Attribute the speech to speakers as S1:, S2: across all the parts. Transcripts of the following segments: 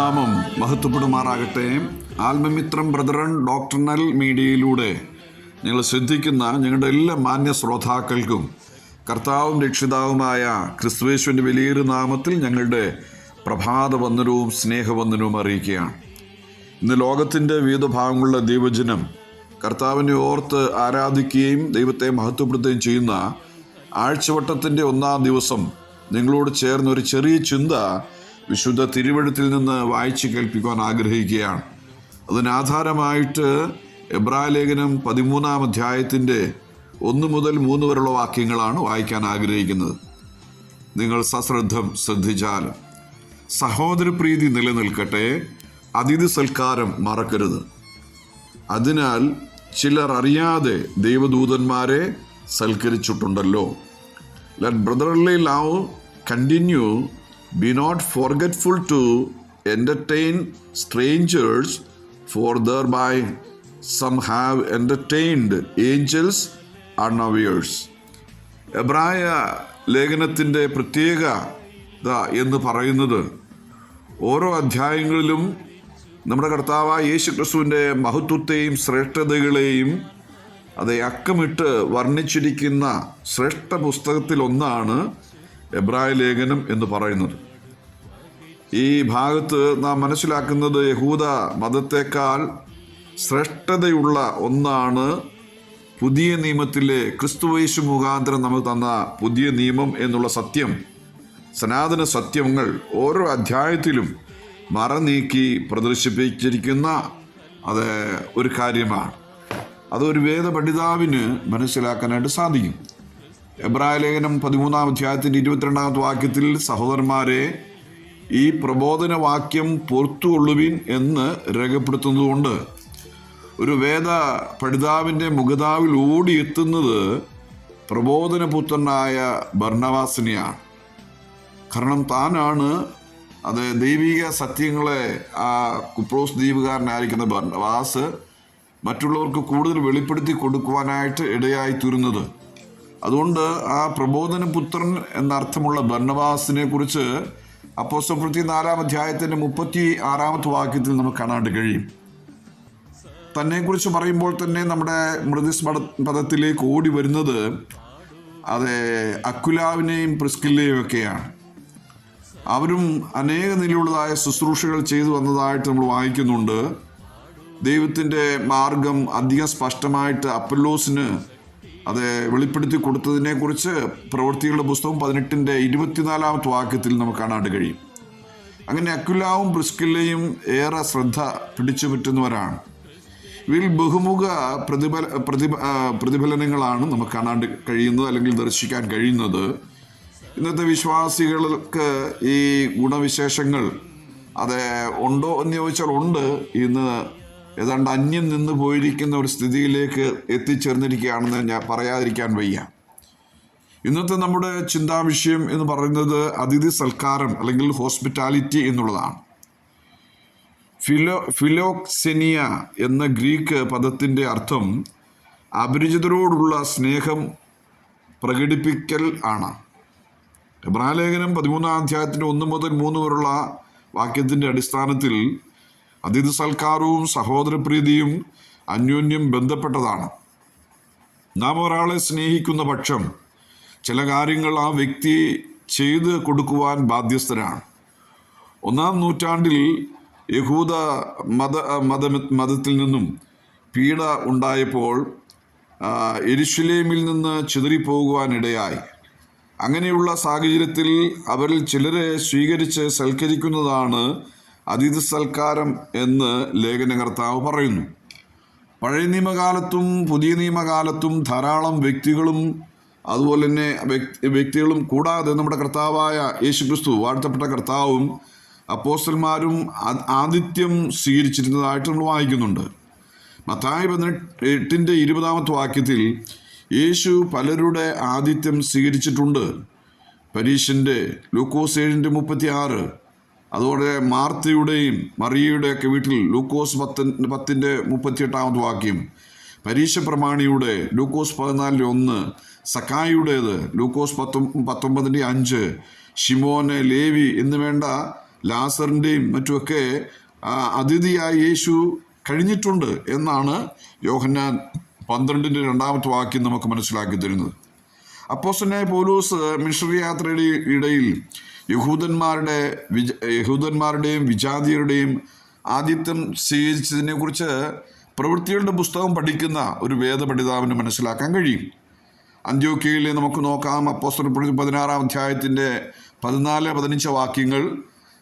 S1: ദൈവനാമം മഹത്വപ്പെടുമാറാകട്ടെ. ആത്മമിത്രം ബ്രദറൻ ഡോക്ടർണൽ മീഡിയയിലൂടെ ഞങ്ങൾ ശ്രദ്ധിക്കുന്ന ഞങ്ങളുടെ എല്ലാ മാന്യ ശ്രോതാക്കൾക്കും കർത്താവും രക്ഷിതാവുമായ ക്രിസ്തുയേശുവിൻ്റെ വലിയൊരു നാമത്തിൽ ഞങ്ങളുടെ പ്രഭാത വന്ദനവും സ്നേഹവന്ദനവും അറിയിക്കുകയാണ്. ഇന്ന് ലോകത്തിൻ്റെ വിവിധ ഭാഗങ്ങളിലുള്ള ദൈവജനം കർത്താവിനെ ഓർത്ത് ആരാധിക്കുകയും ദൈവത്തെ മഹത്വപ്പെടുത്തുകയും ചെയ്യുന്ന ആഴ്ചവട്ടത്തിൻ്റെ 1-ാം ദിവസം നിങ്ങളോട് ചേർന്ന് ഒരു ചെറിയ ചിന്ത വിശുദ്ധ തിരുവെഴുത്തിൽ നിന്ന് വായിച്ച് കേൾപ്പിക്കുവാൻ ആഗ്രഹിക്കുകയാണ്. അതിനാധാരമായിട്ട് എബ്രായ ലേഖനം 13-ാം അധ്യായത്തിൻ്റെ 1 മുതൽ 3 വരെയുള്ള വാക്യങ്ങളാണ് വായിക്കാൻ ആഗ്രഹിക്കുന്നത്. നിങ്ങൾ സശ്രദ്ധം ശ്രദ്ധിച്ചാൽ. സഹോദരപ്രീതി നിലനിൽക്കട്ടെ, അതിഥി സൽക്കാരം മറക്കരുത്. അതിനാൽ ചിലർ അറിയാതെ ദൈവദൂതന്മാരെ സൽക്കരിച്ചിട്ടുണ്ടല്ലോ. Let brotherly love continue. Be not forgetful to entertain strangers, for thereby some have entertained angels unawares. എബ്രായ ലേഖനത്തിൻ്റെ പ്രത്യേകത എന്ന് പറയുന്നത് ഓരോ അധ്യായങ്ങളിലും നമ്മുടെ കർത്താവായ യേശു ക്രിസ്തുവിൻ്റെ മഹത്വത്തെയും ശ്രേഷ്ഠതകളെയും അത് അക്കമിട്ട് വർണ്ണിച്ചിരിക്കുന്ന ശ്രേഷ്ഠ പുസ്തകത്തിൽ ഒന്നാണ് എബ്രായ ലേഖനം എന്ന് പറയുന്നത്. ഈ ഭാഗത്ത് നാം മനസ്സിലാക്കുന്നത് യഹൂദ മതത്തെക്കാൾ ശ്രേഷ്ഠതയുള്ള ഒന്നാണ് പുതിയ നിയമത്തിലെ ക്രിസ്തുയേശു മുഖാന്തരം നമുക്ക് തന്ന പുതിയ നിയമം എന്നുള്ള സത്യം. സനാതന സത്യങ്ങൾ ഓരോ അധ്യായത്തിലും മറനീക്കി പ്രദർശിപ്പിച്ചിരിക്കുന്ന അത് ഒരു കാര്യമാണ്. അതൊരു വേദപണ്ഡിതാവിന് മനസ്സിലാക്കാനായിട്ട് സാധിക്കും. എബ്രായ ലേഖനം 13-ാം അധ്യായത്തിൻ്റെ 22-ാമത്തെ വാക്യത്തിൽ സഹോദരന്മാരെ, ഈ പ്രബോധന വാക്യം പൊറുത്തുകൊള്ളുവിൻ എന്ന് രേഖപ്പെടുത്തുന്നതുകൊണ്ട് ഒരു വേദ പഠിതാവിൻ്റെ മുഖതാവിൽ ഓടിയെത്തുന്നത് പ്രബോധനപുത്രനായ ബർന്നബാസിനെയാണ്. കാരണം താനാണ് അത് ദൈവിക സത്യങ്ങളെ ആ കുപ്രോസ് ദ്വീപുകാരനായിരിക്കുന്ന ബർന്നബാസ് മറ്റുള്ളവർക്ക് കൂടുതൽ വെളിപ്പെടുത്തി കൊടുക്കുവാനായിട്ട് ഇടയായി തീരുന്നത്. അതുകൊണ്ട് ആ പ്രബോധനപുത്രൻ എന്നർത്ഥമുള്ള ബർന്നബാസിനെ കുറിച്ച് അപ്പോസ്തലപ്രവൃത്തി 4-ാം അധ്യായത്തിൻ്റെ 36-ാമത്തെ വാക്യത്തിൽ നമുക്ക് കാണാൻ കഴിയും. തന്നെക്കുറിച്ച് പറയുമ്പോൾ തന്നെ നമ്മുടെ മൃദുസ്പദത്തിലേക്ക് ഓടി വരുന്നത് അത് അക്വിലാവിനെയും പ്രിസ്കില്ലയും ഒക്കെയാണ്. അവരും അനേക നിലയുള്ളതായ ശുശ്രൂഷകൾ ചെയ്തു വന്നതായിട്ട് നമ്മൾ വായിക്കുന്നുണ്ട്. ദൈവത്തിൻ്റെ മാർഗം അധികം സ്പഷ്ടമായിട്ട് അപ്പല്ലോസിന് അത് വെളിപ്പെടുത്തി കൊടുത്തതിനെക്കുറിച്ച് പ്രവൃത്തികളുടെ പുസ്തകം 18-ന്റെ 24-ാമത്തെ വാക്യത്തിൽ നമുക്ക് കാണാൻ കഴിയും. അങ്ങനെ അക്വിലാവും പ്രിസ്കില്ലയും ഏറെ ശ്രദ്ധ പിടിച്ചു പറ്റുന്നവരാണ്. ഇവയിൽ ബഹുമുഖ പ്രതിഫലനങ്ങളാണ് നമുക്ക് കാണാൻ കഴിയുന്നത്, അല്ലെങ്കിൽ ദർശിക്കാൻ കഴിയുന്നത്. ഇന്നത്തെ വിശ്വാസികൾക്ക് ഈ ഗുണവിശേഷങ്ങൾ അത് ഉണ്ടോ എന്ന് ചോദിച്ചാൽ ഉണ്ട്. ഇന്ന് ഏതാണ്ട് അന്യം നിന്ന് പോയിരിക്കുന്ന ഒരു സ്ഥിതിയിലേക്ക് എത്തിച്ചേർന്നിരിക്കുകയാണെന്ന് ഞാൻ പറയാതിരിക്കാൻ വയ്യ. ഇന്നത്തെ നമ്മുടെ ചിന്താവിഷയം എന്ന് പറയുന്നത് അതിഥി സൽക്കാരം അല്ലെങ്കിൽ ഹോസ്പിറ്റാലിറ്റി എന്നുള്ളതാണ്. ഫിലോക്സെനിയ എന്ന ഗ്രീക്ക് പദത്തിൻ്റെ അർത്ഥം അപരിചിതരോടുള്ള സ്നേഹം പ്രകടിപ്പിക്കൽ ആണ്. എബ്രായ ലേഖനം 13-ാം അധ്യായത്തിൻ്റെ 1 മുതൽ 3 വരെയുള്ള വാക്യത്തിൻ്റെ അടിസ്ഥാനത്തിൽ അതിഥി സൽക്കാരവും സഹോദരപ്രീതിയും അന്യോന്യം ബന്ധപ്പെട്ടതാണ്. നാം ഒരാളെ സ്നേഹിക്കുന്ന പക്ഷം ചില കാര്യങ്ങൾ ആ വ്യക്തി ചെയ്ത് കൊടുക്കുവാൻ ബാധ്യസ്ഥരാണ്. 1-ാം നൂറ്റാണ്ടിൽ യഹൂദ മതത്തിൽ നിന്നും പീഡ ഉണ്ടായപ്പോൾ യെരുശലേമിൽ നിന്ന് ചിതറിപ്പോകുവാനിടയായി. അങ്ങനെയുള്ള സാഹചര്യത്തിൽ അവരിൽ ചിലരെ സ്വീകരിച്ച് സൽക്കരിക്കുന്നതാണ് അതിഥി സൽക്കാരം എന്ന് ലേഖനകർത്താവ് പറയുന്നു. പഴയ നിയമകാലത്തും പുതിയ നിയമകാലത്തും ധാരാളം വ്യക്തികളും അതുപോലെ തന്നെ വ്യക്തികളും കൂടാതെ നമ്മുടെ കർത്താവായ യേശുക്രിസ്തു വാഴ്ത്തപ്പെട്ട കർത്താവും അപ്പോസ്തലന്മാരും ആതിഥ്യം സ്വീകരിച്ചിരുന്നതായിട്ട് നമ്മൾ വായിക്കുന്നുണ്ട്. മത്തായി 18-ന്റെ 20-ാമത്തെ വാക്യത്തിൽ യേശു പലരുടെ ആതിഥ്യം സ്വീകരിച്ചിട്ടുണ്ട്. പരീശൻ്റെ, ലൂക്കോസ് 7-ന്റെ 36, അതുപോലെ മാർത്തയുടെയും മറിയയുടെയൊക്കെ വീട്ടിൽ ലൂക്കോസ് 10-ന്റെ 38-ാമത്തെ വാക്യം, പരീശ പ്രമാണിയുടെ ലൂക്കോസ് 14-ന്റെ 1, സക്കായിയുടേത് ലൂക്കോസ് 19-ന്റെ 5, ഷിമോന്, ലേവി എന്ന് വേണ്ട ലാസറിൻ്റെയും മറ്റുമൊക്കെ അതിഥിയായി യേശു കഴിഞ്ഞിട്ടുണ്ട് എന്നാണ് യോഹന്നാൻ 12:2 വാക്യം നമുക്ക് മനസ്സിലാക്കി തരുന്നത്. അപ്പോസ്തലനായ പൗലോസ് മിഷണറി യാത്രയുടെ ഇടയിൽ യഹൂദന്മാരുടെയും വിജാതിയരുടെയും ആതിഥ്യം സ്വീകരിച്ചതിനെ കുറിച്ച് പ്രവൃത്തികളുടെ പുസ്തകം പഠിക്കുന്ന ഒരു വേദപഠിതാവിന് മനസ്സിലാക്കാൻ കഴിയും. അന്ത്യോക്യയിൽ നമുക്ക് നോക്കാം. അപ്പോസ്തലപ്രവൃത്തി 16 14-15 വാക്യങ്ങൾ.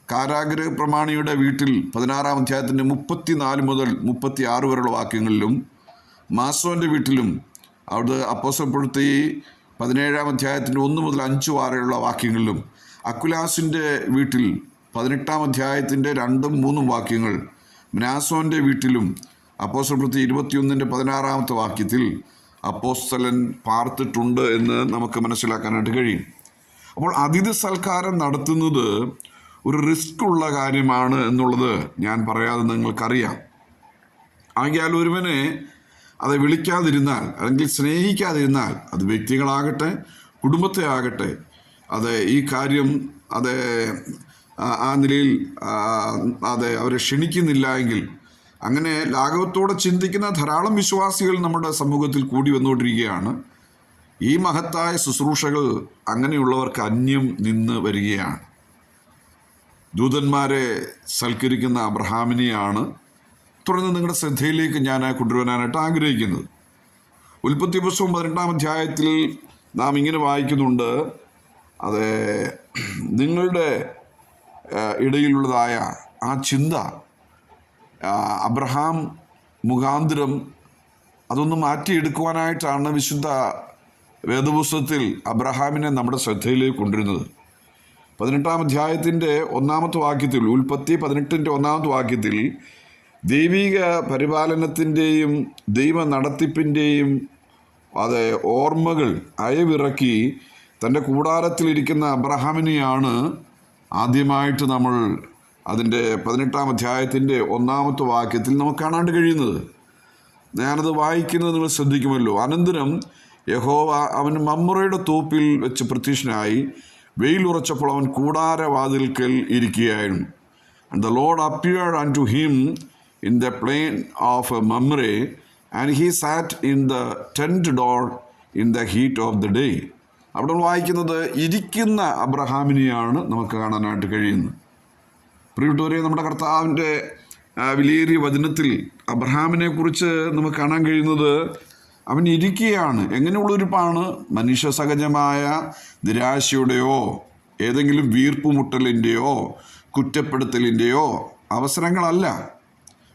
S1: കാരാഗൃഹ പ്രമാണിയുടെ വീട്ടിൽ 16 34 മുതൽ 36 വരെയുള്ള വാക്യങ്ങളിലും, മാസോന്റെ വീട്ടിലും അവിടെ അപ്പോസ്തലപ്രവൃത്തി 17 1 മുതൽ 5 വരെയുള്ള വാക്യങ്ങളിലും, അക്വിലാസിൻ്റെ വീട്ടിൽ 18 2 3 വാക്യങ്ങൾ, മ്നാസോന്റെ വീട്ടിലും അപ്പോസ്തലപ്രവൃത്തി 21 വാക്യത്തിൽ അപ്പോസ്തലൻ പാർത്തിട്ടുണ്ട് എന്ന് നമുക്ക് മനസ്സിലാക്കാനായിട്ട് കഴിയും. അപ്പോൾ അതിഥി സൽക്കാരം നടത്തുന്നത് ഒരു റിസ്ക് ഉള്ള കാര്യമാണ് എന്നുള്ളത് ഞാൻ പറയാതെ നിങ്ങൾക്കറിയാം. ആകയാൽ ഒരുവനെ അത് വിളിക്കാതിരുന്നാൽ അല്ലെങ്കിൽ സ്നേഹിക്കാതിരുന്നാൽ, അത് വ്യക്തികളാകട്ടെ കുടുംബത്തെ ആകട്ടെ, അത് ഈ കാര്യം അത് ആ നിലയിൽ അവരെ ക്ഷണിക്കുന്നില്ല എങ്കിൽ, അങ്ങനെ ലാഘവത്തോടെ ചിന്തിക്കുന്ന ധാരാളം വിശ്വാസികൾ നമ്മുടെ സമൂഹത്തിൽ കൂടി വന്നുകൊണ്ടിരിക്കുകയാണ്. ഈ മഹത്തായ ശുശ്രൂഷകൾ അങ്ങനെയുള്ളവർക്ക് അന്യം നിന്ന് വരികയാണ്. ദൂതന്മാരെ സൽക്കരിക്കുന്ന അബ്രഹാമിനെയാണ് തുടർന്ന് നിങ്ങളുടെ ശ്രദ്ധയിലേക്ക് ഞാൻ കൊണ്ടുവരാനായിട്ട് ആഗ്രഹിക്കുന്നത്. ഉൽപ്പത്തി പുസ്തകം 18 നാം ഇങ്ങനെ വായിക്കുന്നുണ്ട്, അത് നിങ്ങളുടെ ഇടയിലുള്ളതായ ആ ചിന്ത അബ്രഹാം മുഖാന്തരം അതൊന്ന് മാറ്റിയെടുക്കുവാനായിട്ടാണ് വിശുദ്ധ വേദപുസ്തകത്തിൽ അബ്രഹാമിനെ നമ്മുടെ ശ്രദ്ധയിലേക്ക് കൊണ്ടുവരുന്നത്. 18 1 വാക്യത്തിൽ, ഉൽപ്പത്തി 18 വാക്യത്തിൽ ദൈവിക പരിപാലനത്തിൻ്റെയും ദൈവ നടത്തിപ്പിൻ്റെയും അത് ഓർമ്മകൾ അയവിറക്കി തൻ്റെ കൂടാരത്തിലിരിക്കുന്ന അബ്രഹാമിനെയാണ് ആദ്യമായിട്ട് നമ്മൾ അതിൻ്റെ 18 വാക്യത്തിൽ നമുക്ക് കാണാണ്ട് കഴിയുന്നത്. ഞാനത് വായിക്കുന്നത് നിങ്ങൾ ശ്രദ്ധിക്കുമല്ലോ. അനന്തരം യഹോവ അവന് മമ്രയുടെ തോപ്പിൽ വെച്ച് പ്രത്യക്ഷനായി. വെയിലുറച്ചപ്പോൾ അവൻ കൂടാരവാതിൽക്കൽ ഇരിക്കുകയായിരുന്നു. And the Lord appeared unto him in the plain of Mamre, and he sat in the tent door in the heat of the day. അവിടെ വായിക്കുന്നത് ഇരിക്കുന്ന അബ്രഹാമിനെയാണ് നമുക്ക് കാണാനായിട്ട് കഴിയുന്നത്. പ്രിയപ്പെട്ടവരെ, നമ്മുടെ കർത്താവിൻ്റെ വിലയേറിയ വചനത്തിൽ അബ്രഹാമിനെ കുറിച്ച് നമുക്ക് കാണാൻ കഴിയുന്നത് അവൻ ഇരിക്കുകയാണ്. എങ്ങനെയുള്ളൊരുപ്പാണ്? മനുഷ്യ സഹജമായ നിരാശയുടെയോ ഏതെങ്കിലും വീർപ്പുമുട്ടലിൻ്റെയോ കുറ്റപ്പെടുത്തലിൻ്റെയോ അവസരങ്ങളല്ല.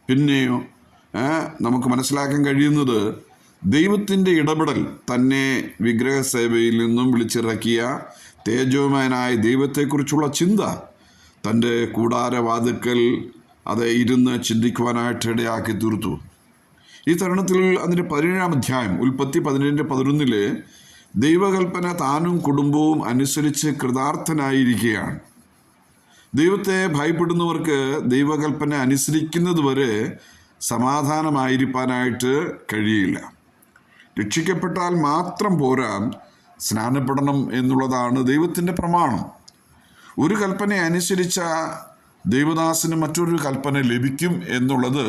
S1: പിന്നെയോ നമുക്ക് മനസ്സിലാക്കാൻ കഴിയുന്നത് ദൈവത്തിൻ്റെ ഇടപെടൽ, തന്നെ വിഗ്രഹസേവയിൽ നിന്നും വിളിച്ചിറക്കിയ തേജോമയനായ ദൈവത്തെക്കുറിച്ചുള്ള ചിന്ത തൻ്റെ കൂടാരവാതിൽക്കൽ അത് ഇരുന്ന് ചിന്തിക്കുവാനായിട്ട് ഇടയാക്കി തീർത്തു. ഈ തരുണത്തിൽ അതിൻ്റെ 17 ഉൽപ്പത്തി 17:11 ദൈവകൽപ്പന താനും കുടുംബവും അനുസരിച്ച് കൃതാർത്ഥനായിരിക്കുകയാണ്. ദൈവത്തെ ഭയപ്പെടുന്നവർക്ക് ദൈവകൽപ്പന അനുസരിക്കുന്നത് വരെ സമാധാനമായിരിക്കാനായിട്ട് കഴിയില്ല. രക്ഷിക്കപ്പെട്ടാൽ മാത്രം പോരാ, സ്നാനപ്പെടണം എന്നുള്ളതാണ് ദൈവത്തിൻ്റെ പ്രമാണം. ഒരു കൽപ്പന അനുസരിച്ച ദൈവദാസന് മറ്റൊരു കൽപ്പന ലഭിക്കും എന്നുള്ളത്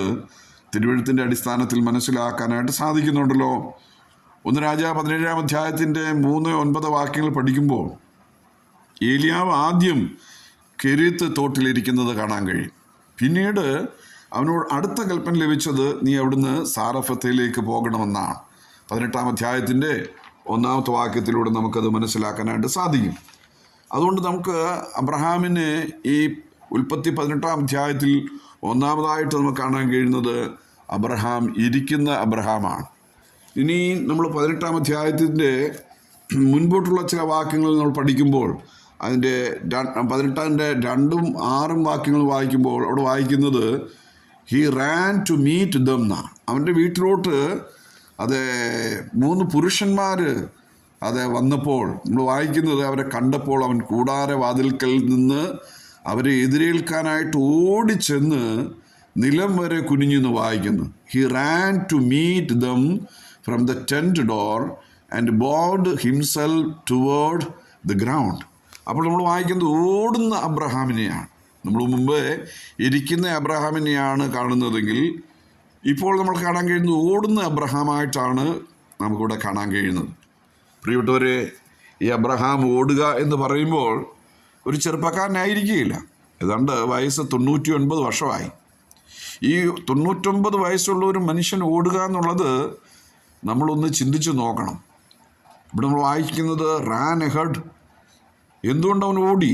S1: തിരുവെഴുത്തിൻ്റെ അടിസ്ഥാനത്തിൽ മനസ്സിലാക്കാനായിട്ട് സാധിക്കുന്നുണ്ടല്ലോ. 1 രാജാവ് 17 3-9 വാക്യങ്ങൾ പഠിക്കുമ്പോൾ ഏലിയാവ് ആദ്യം കെരീത്ത് തോട്ടിലിരിക്കുന്നത് കാണാൻ കഴിയും. പിന്നീട് അവനോട് അടുത്ത കൽപ്പന ലഭിച്ചത് നീ അവിടുന്ന് സാറഫത്തിലേക്ക് പോകണമെന്നാണ്. 18 1 വാക്യത്തിലൂടെ നമുക്കത് മനസ്സിലാക്കാനായിട്ട് സാധിക്കും. അതുകൊണ്ട് നമുക്ക് അബ്രഹാമിന് ഈ ഉൽപ്പത്തി 18 ഒന്നാമതായിട്ട് നമുക്ക് കാണാൻ കഴിയുന്നത് അബ്രഹാം ഇരിക്കുന്ന അബ്രഹാമാണ്. ഇനി നമ്മൾ 18 മുൻപോട്ടുള്ള ചില വാക്യങ്ങൾ നമ്മൾ പഠിക്കുമ്പോൾ അതിൻ്റെ 18 2-6 വാക്യങ്ങൾ വായിക്കുമ്പോൾ അവിടെ വായിക്കുന്നത് he ran to meet them എന്നാണ്. അവൻ്റെ വീട്ടിലോട്ട് അത് 3 പുരുഷന്മാർ അത് വന്നപ്പോൾ നമ്മൾ വായിക്കുന്നത് അവരെ കണ്ടപ്പോൾ അവൻ കൂടാരവാതിൽക്കൽ നിന്ന് അവരെ എതിരേൽക്കാനായിട്ട് ഓടിച്ചെന്ന് നിലം വരെ കുനിഞ്ഞെന്ന് വായിക്കുന്നു. He ran to meet them from the tent door and bowed himself toward the ground. അപ്പോൾ നമ്മൾ വായിക്കുന്നത് ഓടുന്ന അബ്രഹാമിനെയാണ്. നമ്മൾ മുമ്പ് ഇരിക്കുന്ന അബ്രഹാമിനെയാണ് കാണുന്നതെങ്കിൽ ഇപ്പോൾ നമ്മൾ കാണാൻ കഴിയുന്നത് ഓടുന്ന അബ്രഹാമായിട്ടാണ് നമുക്കിവിടെ കാണാൻ കഴിയുന്നത്. പ്രിയപ്പെട്ടവരെ, ഈ അബ്രഹാം ഓടുക എന്ന് പറയുമ്പോൾ ഒരു ചെറുപ്പക്കാരനായിരിക്കുകയില്ല. ഏതാണ്ട് വയസ്സ് 99 വർഷമായി. ഈ 99 വയസ്സുള്ള ഒരു മനുഷ്യൻ ഓടുക എന്നുള്ളത് നമ്മളൊന്ന് ചിന്തിച്ചു നോക്കണം. ഇവിടെ നമ്മൾ വായിക്കുന്നത് റാൻ എഹഡ്. എന്തുകൊണ്ട് അവൻ ഓടി?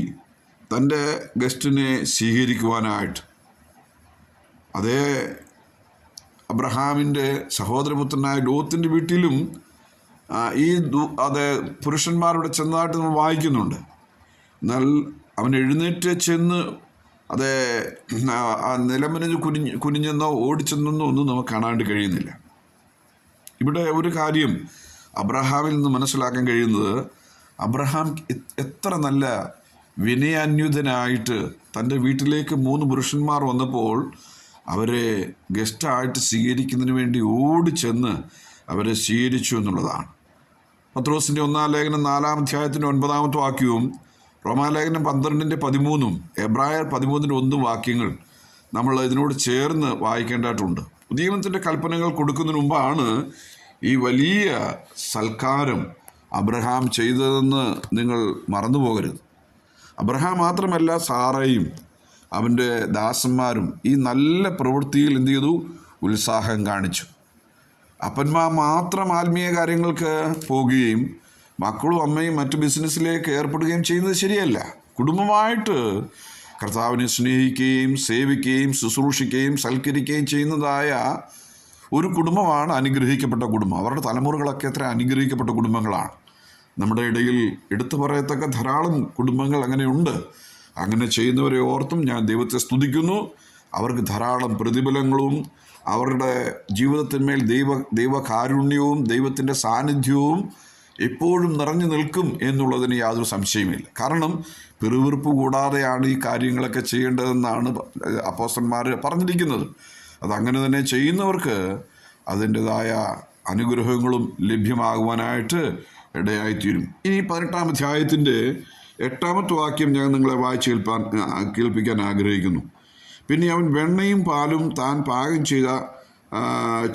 S1: തൻ്റെ ഗസ്റ്റിനെ സ്വീകരിക്കുവാനായിട്ട്. അതേ അബ്രഹാമിൻ്റെ സഹോദരപുത്രനായ ലോത്തിൻ്റെ വീട്ടിലും അതേ പുരുഷന്മാരുടെ ചെന്നതായിട്ട് നമ്മൾ വായിക്കുന്നുണ്ട്. എന്നാൽ അവൻ എഴുന്നേറ്റ് ചെന്ന് അതേ നിലമനഞ്ഞ് കുനിഞ്ഞെന്നോ ഓടിച്ചെന്നോ ഒന്നും നമുക്ക് കാണാണ്ട് കഴിയുന്നില്ല. ഇവിടെ ഒരു കാര്യം അബ്രഹാമിൽ നിന്ന് മനസ്സിലാക്കാൻ കഴിയുന്നത്, അബ്രഹാം എത്ര നല്ല വിനയാന്യുതനായിട്ട് തൻ്റെ വീട്ടിലേക്ക് 3 പുരുഷന്മാർ വന്നപ്പോൾ അവരെ ഗസ്റ്റായിട്ട് സ്വീകരിക്കുന്നതിന് വേണ്ടി ഓടിച്ചെന്ന് അവരെ സ്വീകരിച്ചു എന്നുള്ളതാണ്. പത്രോസിൻ്റെ 1-ാം ലേഖനം 4-ാം അധ്യായത്തിൻ്റെ 9-ാമത്തെ വാക്യവും റോമാലേഖനം 12-ന്റെ 13-ഉം എബ്രായർ 13-ന്റെ 1 വാക്യങ്ങൾ നമ്മൾ ഇതിനോട് ചേർന്ന് വായിക്കേണ്ടതായിട്ടുണ്ട്. പുതിയ നിയമത്തിൻ്റെ കൽപ്പനകൾ കൊടുക്കുന്നതിന് മുമ്പാണ് ഈ വലിയ സൽക്കാരം അബ്രഹാം ചെയ്തതെന്ന് നിങ്ങൾ മറന്നു പോകരുത്. അബ്രഹാം മാത്രമല്ല, സാറയും അവൻ്റെ ദാസന്മാരും ഈ നല്ല പ്രവൃത്തിയിൽ എന്ത് ചെയ്തു? ഉത്സാഹം കാണിച്ചു. അപ്പന്മാർ മാത്രം ആത്മീയ കാര്യങ്ങൾക്ക് പോവുകയും മക്കളും അമ്മയും മറ്റു ബിസിനസ്സിലേക്ക് ഏർപ്പെടുകയും ചെയ്യുന്നത് ശരിയല്ല. കുടുംബമായിട്ട് കർത്താവിനെ സ്നേഹിക്കുകയും സേവിക്കുകയും ശുശ്രൂഷിക്കുകയും സൽക്കരിക്കുകയും ചെയ്യുന്നതായ ഒരു കുടുംബമാണ് അനുഗ്രഹിക്കപ്പെട്ട കുടുംബം. അവരുടെ തലമുറകളൊക്കെ എത്ര അനുഗ്രഹിക്കപ്പെട്ട കുടുംബങ്ങളാണ്. നമ്മുടെ ഇടയിൽ എടുത്തു പറയത്തക്ക ധാരാളം കുടുംബങ്ങൾ അങ്ങനെയുണ്ട്. അങ്ങനെ ചെയ്യുന്നവരെ ഓർത്തും ഞാൻ ദൈവത്തെ സ്തുതിക്കുന്നു. അവർക്ക് ധാരാളം പ്രതിഫലങ്ങളും അവരുടെ ജീവിതത്തിന്മേൽ ദൈവകാരുണ്യവും ദൈവത്തിൻ്റെ സാന്നിധ്യവും എപ്പോഴും നിറഞ്ഞു നിൽക്കും എന്നുള്ളതിന് യാതൊരു സംശയമില്ല. കാരണം പിറുവിറുപ്പ് കൂടാതെയാണ് ഈ കാര്യങ്ങളൊക്കെ ചെയ്യേണ്ടതെന്നാണ് അപ്പോസ്തലന്മാർ പറഞ്ഞിരിക്കുന്നത്. അതങ്ങനെ തന്നെ ചെയ്യുന്നവർക്ക് അതിൻ്റെതായ അനുഗ്രഹങ്ങളും ലഭ്യമാകുവാനായിട്ട് ഇടയായിത്തീരും. ഇനി 18-ാം അധ്യായത്തിൻ്റെ 8-ാമത്തെ വാക്യം ഞാൻ നിങ്ങളെ വായിച്ച് കേൾപ്പിക്കാൻ ആഗ്രഹിക്കുന്നു. പിന്നെ അവൻ വെണ്ണയും പാലും താൻ പാകം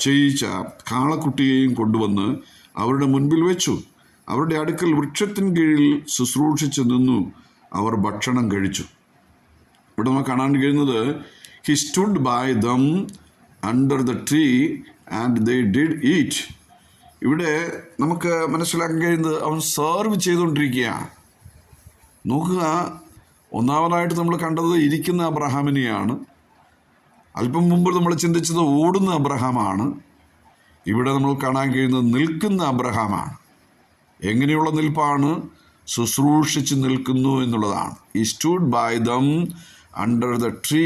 S1: ചെയ്യിച്ച കാളക്കുട്ടിയെയും കൊണ്ടുവന്ന് അവരുടെ മുൻപിൽ വെച്ചു. അവരുടെ അടുക്കൽ വൃക്ഷത്തിൻ കീഴിൽ ശുശ്രൂഷിച്ച് നിന്നു അവർ ഭക്ഷണം കഴിച്ചു. ഇവിടെ നമുക്ക് കാണാൻ കഴിയുന്നത്, he stood by them under the tree and they did eat. ഇവിടെ നമുക്ക് മനസ്സിലാക്കാൻ കഴിയുന്നത് അവൻ സെർവ് ചെയ്തുകൊണ്ടിരിക്കുകയാണ്. നോക്കുക, ഒന്നാമതായിട്ട് നമ്മൾ കണ്ടത് ഇരിക്കുന്ന അബ്രഹാമിനെയാണ്. അല്പം മുമ്പ് നമ്മൾ ചിന്തിച്ചത് ഓടുന്ന അബ്രഹാമാണ്. ഇവിടെ നമ്മൾ കാണാൻ കഴിയുന്നത് നിൽക്കുന്ന അബ്രഹാമാണ്. എങ്ങനെയുള്ള നിൽപ്പാണ്? ശുശ്രൂഷിച്ച് നിൽക്കുന്നു എന്നുള്ളതാണ്. ഈ stood by them under the tree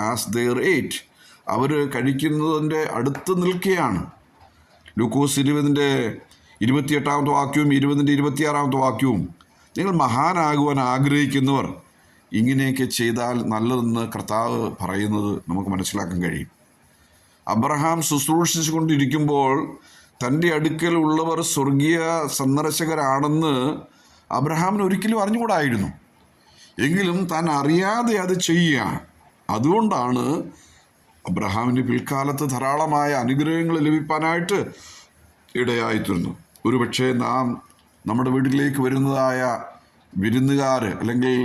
S1: as they ate. അവർ കഴിക്കുന്നതിൻ്റെ അടുത്ത് നിൽക്കുകയാണ്. ലൂക്കോസ് 20-ന്റെ 28-ാമത്തെ വാക്യവും 20-ന്റെ 26-ാമത്തെ വാക്യവും, നിങ്ങൾ മഹാനാകുവാൻ ആഗ്രഹിക്കുന്നവർ ഇങ്ങനെയൊക്കെ ചെയ്താൽ നല്ലതെന്ന് കർത്താവ് പറയുന്നത് നമുക്ക് മനസ്സിലാക്കാൻ കഴിയും. അബ്രഹാം ശുശ്രൂഷിച്ചു കൊണ്ടിരിക്കുമ്പോൾ തൻ്റെ അടുക്കൽ ഉള്ളവർ സ്വർഗീയ സന്ദർശകരാണെന്ന് അബ്രഹാമിന് ഒരിക്കലും അറിഞ്ഞുകൂടായിരുന്നു. എങ്കിലും താൻ അറിയാതെ അത് ചെയ്യുകയാണ്. അതുകൊണ്ടാണ് അബ്രഹാമിൻ്റെ പിൽക്കാലത്ത് ധാരാളമായ അനുഗ്രഹങ്ങൾ ലഭിക്കാനായിട്ട് ഇടയായിത്തീർന്നു. ഒരുപക്ഷെ നാം നമ്മുടെ വീട്ടിലേക്ക് വരുന്നതായ വിരുന്നുകാർ അല്ലെങ്കിൽ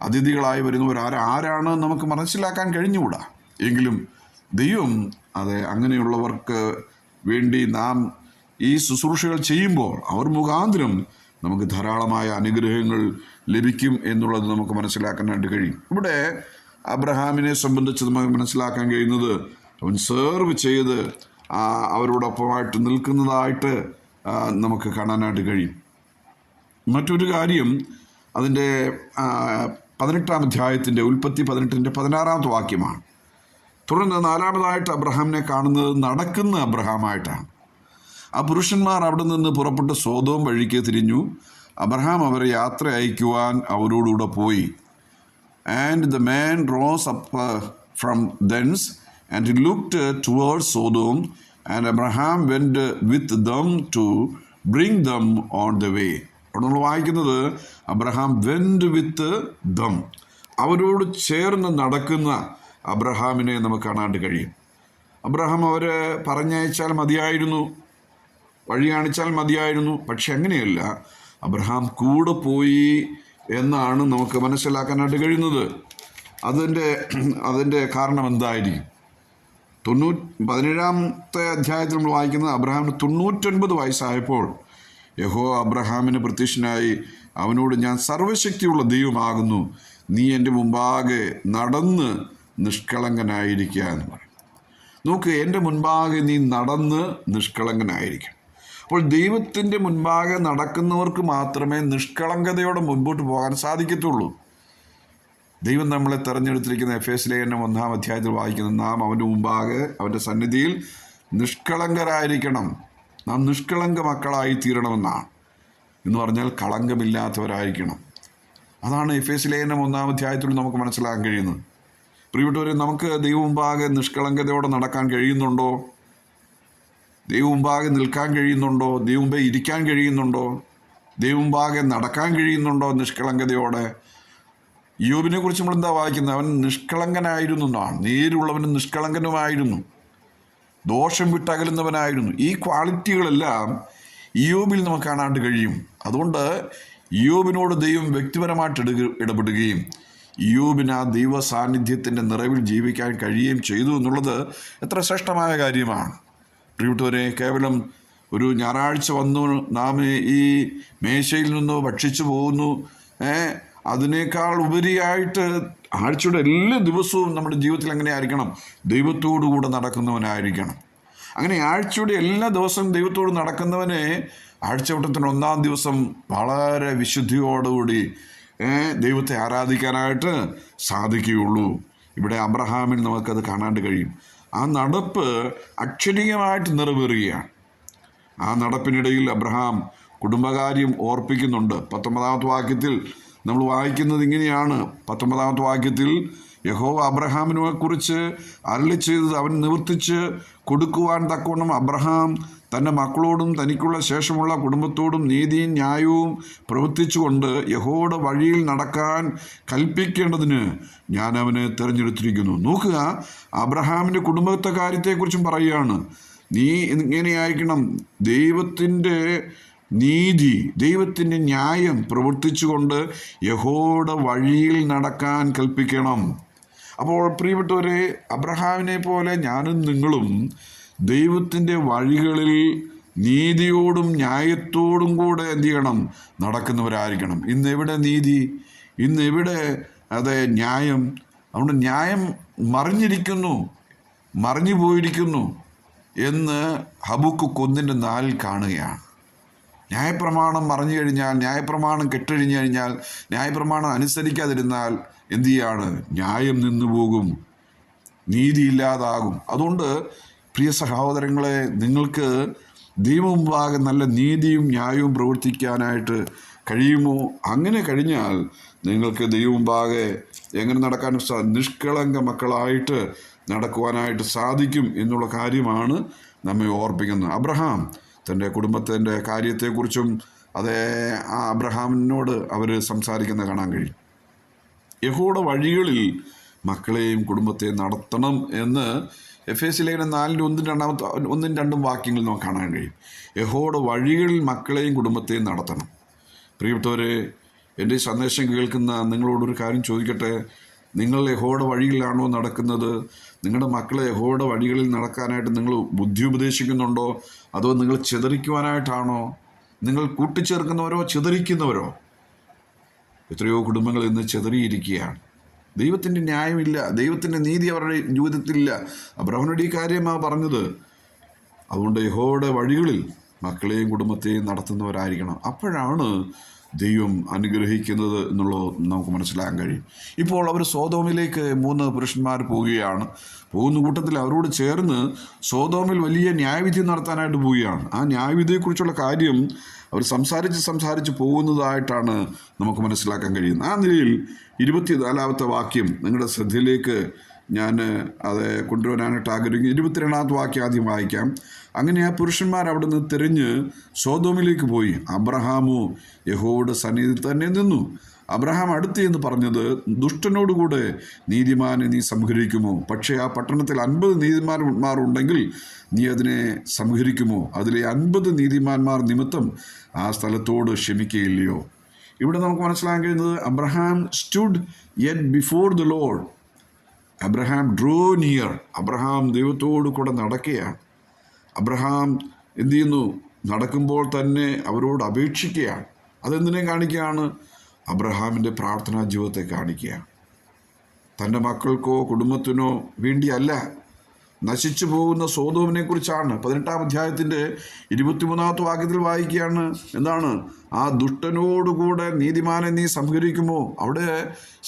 S1: അതിഥികളായി വരുന്നവർ ആരാണ് നമുക്ക് മനസ്സിലാക്കാൻ കഴിഞ്ഞുകൂടാ. എങ്കിലും ദൈവം അങ്ങനെയുള്ളവർക്ക് വേണ്ടി നാം ഈ ശുശ്രൂഷകൾ ചെയ്യുമ്പോൾ അവർ മുഖാന്തരം നമുക്ക് ധാരാളമായ അനുഗ്രഹങ്ങൾ ലഭിക്കും എന്നുള്ളത് നമുക്ക് മനസ്സിലാക്കാനായിട്ട് കഴിയും. ഇവിടെ അബ്രഹാമിനെ സംബന്ധിച്ച് നമുക്ക് മനസ്സിലാക്കാൻ കഴിയുന്നത്, അവൻ സെർവ് ചെയ്ത് അവരോടൊപ്പമായിട്ട് നിൽക്കുന്നതായിട്ട് നമുക്ക് കാണാനായിട്ട് കഴിയും. മറ്റൊരു കാര്യം, അതിൻ്റെ 18-ാം അധ്യായത്തിൻ്റെ ഉൽപ്പത്തി 18-ന്റെ 16-ാമത്തെ വാക്യമാണ്. തുടർന്ന് 4-മതായിട്ട് അബ്രഹാമിനെ കാണുന്നത് നടക്കുന്ന അബ്രഹാമായിട്ടാണ്. ആ പുരുഷന്മാർ അവിടെ നിന്ന് പുറപ്പെട്ട് സോദോം വഴിക്ക് തിരിഞ്ഞു. അബ്രഹാം അവരെ യാത്ര അയക്കുവാൻ അവരോടുകൂടെ പോയി. And the man rose up from thence and he looked towards Sodom, and Abraham went with them to bring them on the way. അവിടെ നമ്മൾ വായിക്കുന്നത് അബ്രഹാം വെൻറ്റ് വിത്ത് ദം. അവരോട് ചേർന്ന് നടക്കുന്ന അബ്രഹാമിനെ നമുക്ക് കാണാണ്ട് കഴിയും. അബ്രഹാം അവരെ പറഞ്ഞയച്ചാൽ മതിയായിരുന്നു, വഴി കാണിച്ചാൽ മതിയായിരുന്നു. പക്ഷെ അങ്ങനെയല്ല, അബ്രഹാം കൂടെ പോയി എന്നാണ് നമുക്ക് മനസ്സിലാക്കാനായിട്ട് കഴിയുന്നത്. അതിൻ്റെ കാരണം എന്തായിരിക്കും? 17-ാമത്തെ അധ്യായത്തിൽ നമ്മൾ വായിക്കുന്നത്, അബ്രഹാമിന് 99 വയസ്സായപ്പോൾ യഹോവ അബ്രഹാമിന് പ്രത്യക്ഷനായി അവനോട്, ഞാൻ സർവശക്തിയുള്ള ദൈവമാകുന്നു, നീ എൻ്റെ മുമ്പാകെ നടന്ന് നിഷ്കളങ്കനായിരിക്കുക എന്ന് പറയും. നോക്ക്, എൻ്റെ മുൻപാകെ നീ നടന്ന് നിഷ്കളങ്കനായിരിക്കണം. അപ്പോൾ ദൈവത്തിൻ്റെ മുൻപാകെ നടക്കുന്നവർക്ക് മാത്രമേ നിഷ്കളങ്കതയോടെ മുൻപോട്ട് പോകാൻ സാധിക്കത്തുള്ളൂ. ദൈവം നമ്മളെ തെരഞ്ഞെടുത്തിരിക്കുന്ന എഫേസ്യ ലേഖനം 1-ാം അധ്യായത്തിൽ വായിക്കുന്നത്, നാം അവൻ്റെ മുമ്പാകെ അവൻ്റെ സന്നിധിയിൽ നിഷ്കളങ്കരായിരിക്കണം, നാം നിഷ്കളങ്ക മക്കളായി തീരണമെന്നാണ്. എന്ന് പറഞ്ഞാൽ കളങ്കമില്ലാത്തവരായിരിക്കണം. അതാണ് എഫേസ്യ ലേഖനം 1-ാം അധ്യായത്തിൽ നമുക്ക് മനസ്സിലാക്കാൻ കഴിയുന്നത്. പ്രിയപ്പെട്ടവരെ, നമുക്ക് ദൈവം മുമ്പാകെ നിഷ്കളങ്കതയോടെ നടക്കാൻ കഴിയുന്നുണ്ടോ? ദൈവം മുമ്പാകെ നിൽക്കാൻ കഴിയുന്നുണ്ടോ? ദൈവം മുമ്പേ ഇരിക്കാൻ കഴിയുന്നുണ്ടോ? ദൈവം മുമ്പാകെ നടക്കാൻ കഴിയുന്നുണ്ടോ നിഷ്കളങ്കതയോടെ? യോബിനെ കുറിച്ച് നമ്മൾ എന്താ വായിക്കുന്നത്? അവൻ നിഷ്കളങ്കനായിരുന്നു എന്നാണ്. നേരുള്ളവനും നിഷ്കളങ്കനുമായിരുന്നു, ദോഷം വിട്ടകലുന്നവനായിരുന്നു. ഈ ക്വാളിറ്റികളെല്ലാം യോബിൽ നമുക്ക് കാണാണ്ട് കഴിയും. അതുകൊണ്ട് യോബിനോട് ദൈവം വ്യക്തിപരമായിട്ട് ഇടപെടുകയും യോബിന് ആ ദൈവ സാന്നിധ്യത്തിൻ്റെ നിറവിൽ ജീവിക്കാൻ കഴിയുകയും ചെയ്തു എന്നുള്ളത് എത്ര ശ്രേഷ്ഠമായ കാര്യമാണ്. പ്രിയപ്പെട്ടവരെ, കേവലം ഒരു ഞായറാഴ്ച വന്നു നാം ഈ മേശയിൽ നിന്ന് ഭക്ഷിച്ചു പോകുന്നു, അതിനേക്കാൾ ഉപരിയായിട്ട് ആഴ്ചയുടെ എല്ലാ ദിവസവും നമ്മുടെ ജീവിതത്തിൽ എങ്ങനെ ആയിരിക്കണം? ദൈവത്തോടു കൂടെ നടക്കുന്നവനായിരിക്കണം. അങ്ങനെ ആഴ്ചയുടെ എല്ലാ ദിവസവും ദൈവത്തോട് നടക്കുന്നവനെ ആഴ്ചവട്ടത്തിൻ്റെ 1-ാം ദിവസം വളരെ വിശുദ്ധിയോടുകൂടി ദൈവത്തെ ആരാധിക്കാനായിട്ട് സാധിക്കുകയുള്ളൂ. ഇവിടെ അബ്രഹാമിൽ നമുക്കത് കാണാണ്ട് കഴിയും. ആ നടപ്പ് അക്ഷരീയമായിട്ട് നിറവേറുകയാണ്. ആ നടപ്പിനിടയിൽ അബ്രഹാം കുടുംബകാര്യം ഓർപ്പിക്കുന്നുണ്ട്. 19-ാമത്തെ വാക്യത്തിൽ നമ്മൾ വായിക്കുന്നത് ഇങ്ങനെയാണ്. 19-ാമത്തെ വാക്യത്തിൽ, യഹോവ അബ്രഹാമിനെ കുറിച്ച് അരുളി ചെയ്തത് അവൻ നിവർത്തിച്ച് കൊടുക്കുവാൻ തക്കവണ്ണം അബ്രഹാം തൻ്റെ മക്കളോടും തനിക്കുള്ള ശേഷമുള്ള കുടുംബത്തോടും നീതിയും ന്യായവും പ്രവർത്തിച്ചുകൊണ്ട് യഹോവയുടെ വഴിയിൽ നടക്കാൻ കൽപ്പിക്കേണ്ടതിന് ഞാൻ അവനെ തിരഞ്ഞെടുത്തിരിക്കുന്നു. നോക്കുക, അബ്രഹാമിൻ്റെ കുടുംബത്തെ കാര്യത്തെക്കുറിച്ചും പറയുകയാണ്. നീ ഇങ്ങനെയായിരിക്കണം, ദൈവത്തിൻ്റെ നീതി, ദൈവത്തിൻ്റെ ന്യായം പ്രവർത്തിച്ചുകൊണ്ട് യഹോവയുടെ വഴിയിൽ നടക്കാൻ കൽപ്പിക്കണം. അപ്പോൾ പ്രിയപ്പെട്ടവരെ, അബ്രഹാമിനെ പോലെ ഞാനും നിങ്ങളും ദൈവത്തിൻ്റെ വഴികളിൽ നീതിയോടും ന്യായത്തോടും കൂടെ എന്ത് ചെയ്യണം? നടക്കുന്നവരായിരിക്കണം. ഇന്നെവിടെ നീതി? ഇന്നെവിടെ ന്യായം? അതുകൊണ്ട് ന്യായം മറിഞ്ഞു പോയിരിക്കുന്നു എന്ന് ഹബക്കൂക്ക് 1:4 കാണുകയാണ്. ന്യായപ്രമാണം മറഞ്ഞു കഴിഞ്ഞാൽ, ന്യായപ്രമാണം കെട്ടഴിഞ്ഞു കഴിഞ്ഞാൽ, ന്യായപ്രമാണം അനുസരിക്കാതിരുന്നാൽ എന്തു ചെയ്യാണ്? ന്യായം നിന്നുപോകും, നീതി ഇല്ലാതാകും. അതുകൊണ്ട് പ്രിയ സഹോദരങ്ങളെ, നിങ്ങൾക്ക് ദൈവമുമ്പാകെ നല്ല നീതിയും ന്യായവും പ്രവർത്തിക്കാനായിട്ട് കഴിയുമോ? അങ്ങനെ കഴിഞ്ഞാൽ നിങ്ങൾക്ക് ദൈവമുമ്പാകെ എങ്ങനെ നടക്കാൻ നിഷ്കളങ്ക മക്കളായിട്ട് നടക്കുവാനായിട്ട് സാധിക്കും എന്നുള്ള കാര്യമാണ് നമ്മെ ഓർപ്പിക്കുന്നത്. അബ്രഹാം തൻ്റെ കുടുംബത്തിൻ്റെ കാര്യത്തെക്കുറിച്ചും ആ അബ്രഹാമിനോട് അവർ സംസാരിക്കുന്ന കാണാൻ കഴിയും. യഹോവയുടെ വഴികളിൽ മക്കളെയും കുടുംബത്തെയും നടത്തണം എന്ന് എഫേസ്യ ലേഖനം 4:1-2 വാക്യങ്ങളിൽ നമുക്ക് കാണാൻ കഴിയും. യഹോവയുടെ വഴികളിൽ മക്കളെയും കുടുംബത്തെയും നടത്തണം. പ്രിയപ്പെട്ടവരെ, എൻ്റെ സന്ദേശം കേൾക്കുന്ന നിങ്ങളോടൊരു കാര്യം ചോദിക്കട്ടെ. നിങ്ങൾ യഹോവയുടെ വഴിയിലാണോ നടക്കുന്നത്? നിങ്ങളുടെ മക്കളെ യഹോവയുടെ വഴികളിൽ നടക്കാനായിട്ട് നിങ്ങൾ ബുദ്ധി ഉപദേശിക്കുന്നുണ്ടോ? അതോ നിങ്ങൾ ചിതറിക്കുവാനായിട്ടാണോ? നിങ്ങൾ കൂട്ടിച്ചേർക്കുന്നവരോ ചിതറിക്കുന്നവരോ? എത്രയോ കുടുംബങ്ങൾ ഇന്ന് ചിതറിയിരിക്കുകയാണ്. ദൈവത്തിൻ്റെ ന്യായമില്ല, ദൈവത്തിൻ്റെ നീതി അവരുടെ ജീവിതത്തിലില്ല. അബ്രഹാമിനോട് ഈ കാര്യമാണ് പറഞ്ഞത്. അതുകൊണ്ട് യഹോവയുടെ വഴികളിൽ മക്കളെയും കുടുംബത്തെയും നടത്തുന്നവരായിരിക്കണം. അപ്പോഴാണ് ദൈവം അനുഗ്രഹിക്കുന്നത് എന്നുള്ളത് നമുക്ക് മനസ്സിലാക്കാൻ കഴിയും. ഇപ്പോൾ അവർ സോദോമിലേക്ക് 3 പുരുഷന്മാർ പോകുകയാണ്. പോകുന്ന കൂട്ടത്തിൽ അവരോട് ചേർന്ന് സോദോമിൽ വലിയ ന്യായവിധി നടത്താനായിട്ട് പോവുകയാണ്. ആ ന്യായവിധിയെക്കുറിച്ചുള്ള കാര്യം അവർ സംസാരിച്ച് പോകുന്നതായിട്ടാണ് നമുക്ക് മനസ്സിലാക്കാൻ കഴിയുന്നത്. ആ നിലയിൽ 24-ാമത്തെ വാക്യം നിങ്ങളുടെ ശ്രദ്ധയിലേക്ക് ഞാൻ അത് കൊണ്ടുവരാനായിട്ട് ആഗ്രഹിക്കുന്നു. 22-ാമത്തെ വാക്യം ആദ്യം വായിക്കാം. അങ്ങനെ ആ പുരുഷന്മാർ അവിടെ നിന്ന് തിരിഞ്ഞ് സോദോമിലേക്ക് പോയി. അബ്രഹാമോ യഹോവയുടെ സന്നിധിയിൽ തന്നെ നിന്നു. അബ്രഹാം അടുത്ത് എന്ന് പറഞ്ഞത്, ദുഷ്ടനോടുകൂടെ നീതിമാനെ നീ സംഹരിക്കുമോ? പക്ഷേ ആ പട്ടണത്തിൽ 50 നീതിമാന്മാർ ഉണ്ടെങ്കിൽ നീ അതിനെ സംഹരിക്കുമോ? അതിലെ 50 നീതിമാന്മാർ നിമിത്തം ആ സ്ഥലത്തോട് ക്ഷമിക്കുകയില്ലയോ? ഇവിടെ നമുക്ക് മനസ്സിലാക്കാൻ കഴിയുന്നത്, Abraham stood yet before the Lord. Abraham draw near. Abraham ദൈവത്തോടു കൂടെ നടക്കുകയാണ്. അബ്രഹാം എന്തു ചെയ്യുന്നു? നടക്കുമ്പോൾ തന്നെ അവരോട് അപേക്ഷിക്കുകയാണ്. അതെന്തിനെ കാണിക്കുകയാണ്? അബ്രഹാമിൻ്റെ പ്രാർത്ഥനാ ജീവിതത്തെ കാണിക്കുകയാണ്. തൻ്റെ മക്കൾക്കോ കുടുംബത്തിനോ വേണ്ടിയല്ല, നശിച്ചു പോകുന്ന സോദോമിനെ കുറിച്ചാണ്. 18-ാം അധ്യായത്തിൻ്റെ 23-ാമത്തെ വാക്യത്തിൽ വായിക്കുകയാണ്. എന്താണ്? ആ ദുഷ്ടനോടുകൂടെ നീതിമാനെ നീ സംഹരിക്കുമോ? അവിടെ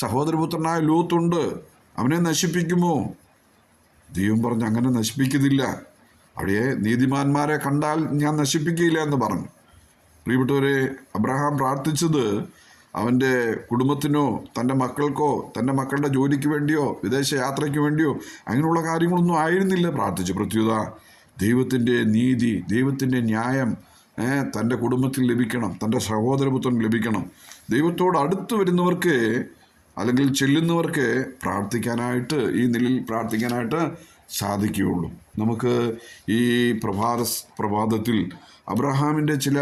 S1: സഹോദരപുത്രനായ ലൂത്തുണ്ട്, അവനെ നശിപ്പിക്കുമോ? ദൈവം പറഞ്ഞു, അങ്ങനെ നശിപ്പിക്കുന്നില്ല. അവിടെ നീതിമാന്മാരെ കണ്ടാൽ ഞാൻ നശിപ്പിക്കുകയില്ല എന്ന് പറഞ്ഞു. പ്രിയപ്പെട്ടവരെ, അബ്രഹാം പ്രാർത്ഥിച്ചത് അവൻ്റെ കുടുംബത്തിനോ തൻ്റെ മക്കൾക്കോ തൻ്റെ മക്കളുടെ ജോലിക്ക് വേണ്ടിയോ വിദേശ യാത്രയ്ക്ക് വേണ്ടിയോ അങ്ങനെയുള്ള കാര്യങ്ങളൊന്നും ആയിരുന്നില്ല പ്രാർത്ഥിച്ചു. പ്രത്യുത ദൈവത്തിൻ്റെ നീതി, ദൈവത്തിൻ്റെ ന്യായം തൻ്റെ കുടുംബത്തിൽ ലഭിക്കണം, തൻ്റെ സഹോദരപുത്രൻ ലഭിക്കണം. ദൈവത്തോട് അടുത്ത് വരുന്നവർക്ക് അല്ലെങ്കിൽ ചെല്ലുന്നവർക്ക് പ്രാർത്ഥിക്കാനായിട്ട്, ഈ നിലയിൽ പ്രാർത്ഥിക്കാനായിട്ട് സാധിക്കുകയുള്ളൂ. നമുക്ക് ഈ പ്രഭാതത്തിൽ അബ്രഹാമിൻ്റെ ചില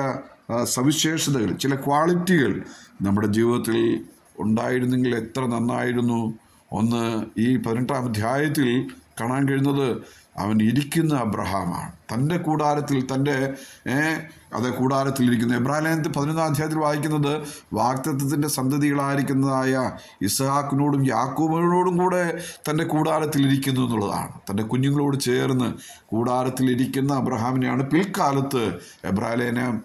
S1: സവിശേഷതകൾ, ചില ക്വാളിറ്റികൾ നമ്മുടെ ജീവിതത്തിൽ ഉണ്ടായിരുന്നെങ്കിൽ എത്ര നന്നായിരുന്നു. ഒന്ന്, ഈ 18-ാം അധ്യായത്തിൽ കാണാൻ കഴിയുന്നത് അവൻ ഇരിക്കുന്ന അബ്രഹാമാണ്. തൻ്റെ കൂടാരത്തിൽ, കൂടാരത്തിൽ ഇരിക്കുന്ന. എബ്രായലേഖനത്തിൽ 11-ാം അധ്യായത്തിൽ വായിക്കുന്നത്, വാഗ്ദത്തത്തിൻ്റെ സന്തതികളായിരിക്കുന്നതായ ഇസ്ഹാക്കിനോടും യാക്കോബിനോടും കൂടെ തൻ്റെ കൂടാരത്തിൽ ഇരിക്കുന്നു എന്നുള്ളതാണ്. തൻ്റെ കുഞ്ഞുങ്ങളോട് ചേർന്ന് കൂടാരത്തിലിരിക്കുന്ന അബ്രഹാമിനെയാണ് പിൽക്കാലത്ത് എബ്രായലേഖനം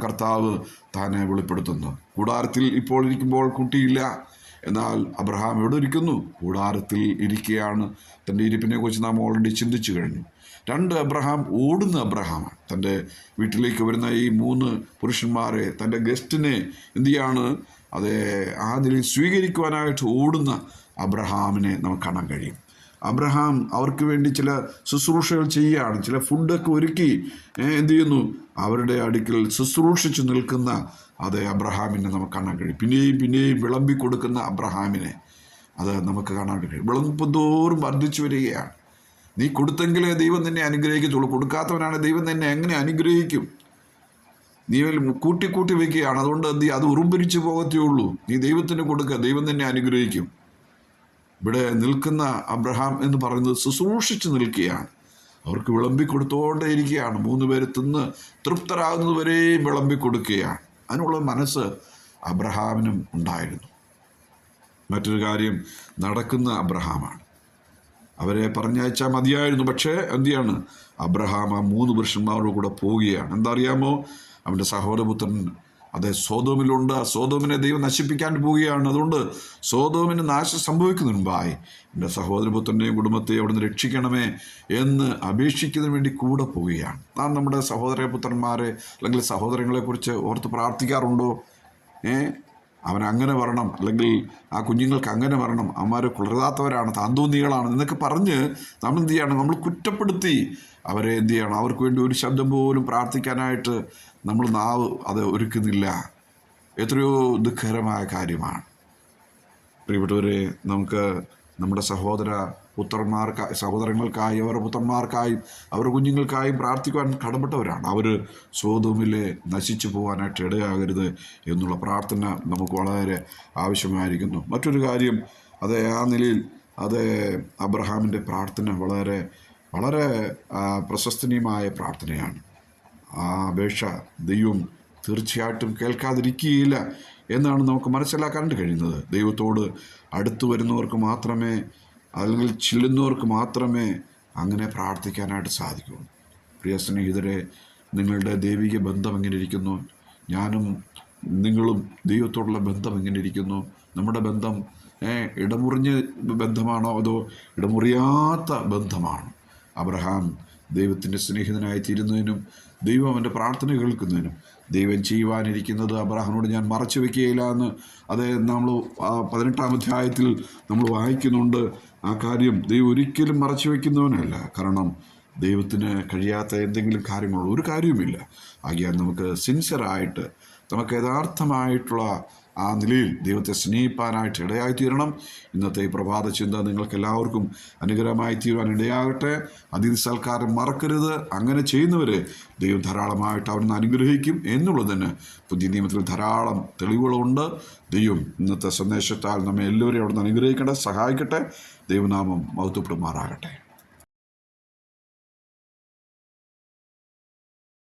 S1: കർത്താവ് താനെ വെളിപ്പെടുത്തുന്നു. കൂടാരത്തിൽ ഇപ്പോൾ ഇരിക്കുമ്പോൾ കുട്ടിയില്ല, എന്നാൽ അബ്രഹാം എവിടെ ഇരിക്കുന്നു? കൂടാരത്തിൽ ഇരിക്കുകയാണ്. തൻ്റെ ഇരിപ്പിനെ കുറിച്ച് നാം ഓൾറെഡി ചിന്തിച്ചു കഴിഞ്ഞു. 2, അബ്രഹാം ഓടുന്ന അബ്രഹാമാണ്. തൻ്റെ വീട്ടിലേക്ക് വരുന്ന ഈ 3 പുരുഷന്മാരെ, തൻ്റെ ഗസ്റ്റിനെ എന്തു ചെയ്യാണ്? ആ നിലയിൽ സ്വീകരിക്കുവാനായിട്ട് ഓടുന്ന അബ്രഹാമിനെ നമുക്ക് കാണാൻ കഴിയും. അബ്രഹാം അവർക്ക് വേണ്ടി ചില ശുശ്രൂഷകൾ ചെയ്യുകയാണ്. ചില ഫുഡൊക്കെ ഒരുക്കി എന്തു ചെയ്യുന്നു? അവരുടെ അടുക്കൽ ശുശ്രൂഷിച്ച് നിൽക്കുന്ന അബ്രഹാമിനെ നമുക്ക് കാണാൻ കഴിയും. പിന്നെയും വിളമ്പി കൊടുക്കുന്ന അബ്രഹാമിനെ നമുക്ക് കാണാൻ കഴിയും. വിളമ്പുന്തോറും വർദ്ധിച്ചു വരികയാണ്. നീ കൊടുത്തെങ്കിലേ ദൈവം നിന്നെ അനുഗ്രഹിക്കത്തുള്ളൂ. കൊടുക്കാത്തവനാണ് ദൈവം നിന്നെ എങ്ങനെ അനുഗ്രഹിക്കും? നീ കൂട്ടി വയ്ക്കുകയാണ്. അതുകൊണ്ട് അത് ഉറുമ്പരിച്ചു പോകത്തേ ഉള്ളൂ. നീ ദൈവത്തിന് കൊടുക്കുക, ദൈവം നിന്നെ അനുഗ്രഹിക്കും. ഇവിടെ നിൽക്കുന്ന അബ്രഹാം എന്ന് പറയുന്നത് ശുശ്രൂഷിച്ച് നിൽക്കുകയാണ്. അവർക്ക് വിളമ്പിക്കൊടുത്തോണ്ടേ ഇരിക്കുകയാണ്. 3 പേര് തിന്ന് തൃപ്തരാകുന്നത് വരെയും വിളമ്പിക്കൊടുക്കുകയാണ്. അതിനുള്ള മനസ്സ് അബ്രഹാമിനും ഉണ്ടായിരുന്നു. മറ്റൊരു കാര്യം, നടക്കുന്ന അബ്രഹാമാണ്. അവരെ പറഞ്ഞയച്ചാൽ മതിയായിരുന്നു. പക്ഷേ എന്തിയാണ്? അബ്രഹാം ആ 3 പുരുഷന്മാരോട് കൂടെ പോവുകയാണ്. എന്താ അറിയാമോ? അവൻ്റെ സഹോദരപുത്രൻ സോദോമിലുണ്ട്. സോദോമിനെ ദൈവം നശിപ്പിക്കാൻ പോവുകയാണ്. അതുകൊണ്ട് സോദോമിന് നാശം സംഭവിക്കുന്നതിന് മുമ്പായി എൻ്റെ സഹോദരപുത്രൻ്റെയും കുടുംബത്തെ അവിടുന്ന് രക്ഷിക്കണമേ എന്ന് അപേക്ഷിക്കുന്നതിന് വേണ്ടി കൂടെ പോവുകയാണ്. നാം നമ്മുടെ സഹോദരപുത്രന്മാരെ അല്ലെങ്കിൽ സഹോദരങ്ങളെക്കുറിച്ച് ഓർത്ത് പ്രാർത്ഥിക്കാറുണ്ടോ? അവനങ്ങനെ വരണം, അല്ലെങ്കിൽ ആ കുഞ്ഞുങ്ങൾക്ക് അങ്ങനെ വരണം, അവന്മാർ കുളരാത്തവരാണ്, താന്തോന്നികളാണ് എന്നൊക്കെ പറഞ്ഞ് നമ്മൾ എന്ത് ചെയ്യണം? നമ്മൾ കുറ്റപ്പെടുത്തി അവരെ എന്ത് ചെയ്യണം? അവർക്ക് വേണ്ടി ഒരു ശബ്ദം പോലും പ്രാർത്ഥിക്കാനായിട്ട് നമ്മൾ നാവ് ഒരുക്കുന്നില്ല. എത്രയോ ദുഃഖകരമായ കാര്യമാണ്. പ്രിയപ്പെട്ടവരെ, നമുക്ക് നമ്മുടെ സഹോദരങ്ങൾക്കായി, അവരുടെ പുത്രന്മാർക്കായും അവരുടെ കുഞ്ഞുങ്ങൾക്കായും പ്രാർത്ഥിക്കുവാൻ കടപ്പെട്ടവരാണ്. അവർ സോദോമിലെ നശിച്ചു പോകാനായിട്ട് ഇടയാകരുത് എന്നുള്ള പ്രാർത്ഥന നമുക്ക് വളരെ ആവശ്യമായിരിക്കുന്നു. മറ്റൊരു കാര്യം, ആ നിലയിൽ അബ്രഹാമിൻ്റെ പ്രാർത്ഥന വളരെ വളരെ പ്രശസ്തനീയമായ പ്രാർത്ഥനയാണ്. ആ അപേക്ഷ ദൈവം തീർച്ചയായിട്ടും കേൾക്കാതിരിക്കുകയില്ല എന്നാണ് നമുക്ക് മനസ്സിലാക്കാൻ കഴിയുന്നത്. ദൈവത്തോട് അടുത്തു വരുന്നവർക്ക് മാത്രമേ, അല്ലെങ്കിൽ ചെല്ലുന്നവർക്ക് മാത്രമേ അങ്ങനെ പ്രാർത്ഥിക്കാനായിട്ട് സാധിക്കൂ. പ്രിയ സ്നേഹിതരെ, നിങ്ങളുടെ ദൈവിക ബന്ധം എങ്ങനെ ഇരിക്കുന്നു? ഞാനും നിങ്ങളും ദൈവത്തോടുള്ള ബന്ധം എങ്ങനെ ഇരിക്കുന്നു? നമ്മുടെ ബന്ധം ഇടമുറിഞ്ഞ ബന്ധമാണോ, അതോ ഇടമുറിയാത്ത ബന്ധമാണോ? അബ്രഹാം ദൈവത്തിൻ്റെ സ്നേഹിതനായി തീരുന്നതിനും ദൈവം അവൻ്റെ പ്രാർത്ഥന കേൾക്കുന്നതിനും ദൈവം ചെയ്യുവാനിരിക്കുന്നത് അബ്രഹാമിനോട് ഞാൻ മറച്ചു വയ്ക്കുകയില്ല എന്ന് നമ്മൾ 18-ാം അധ്യായത്തിൽ നമ്മൾ വായിക്കുന്നുണ്ട്. ആ കാര്യം ദൈവം ഒരിക്കലും മറച്ചു വയ്ക്കുന്നവനല്ല. കാരണം ദൈവത്തിന് കഴിയാത്ത എന്തെങ്കിലും കാര്യങ്ങളുള്ള ഒരു കാര്യവുമില്ല. ആകിയാൽ നമുക്ക് സിൻസിയറായിട്ട്, നമുക്ക് യഥാർത്ഥമായിട്ടുള്ള ആ നിലയിൽ ദൈവത്തെ സ്നേഹിപ്പാനായിട്ട് ഇടയായിത്തീരണം. ഇന്നത്തെ ഈ പ്രഭാത ചിന്ത നിങ്ങൾക്ക് എല്ലാവർക്കും അനുഗ്രഹമായി തീരുവാൻ ഇടയാകട്ടെ. അതിഥി സൽക്കാരം മറക്കരുത്. അങ്ങനെ ചെയ്യുന്നവരെ ദൈവം ധാരാളമായിട്ട് അവിടുന്ന് അനുഗ്രഹിക്കും എന്നുള്ളതിന് പുതിയ നിയമത്തിൽ ധാരാളം തെളിവുകളുണ്ട്. ദൈവം ഇന്നത്തെ സന്ദേശത്താൽ നമ്മെ എല്ലാവരെയും അവിടുന്ന് അനുഗ്രഹിക്കട്ടെ, സഹായിക്കട്ടെ. ദൈവനാമം മഹത്വപ്പെടുമാറാകട്ടെ.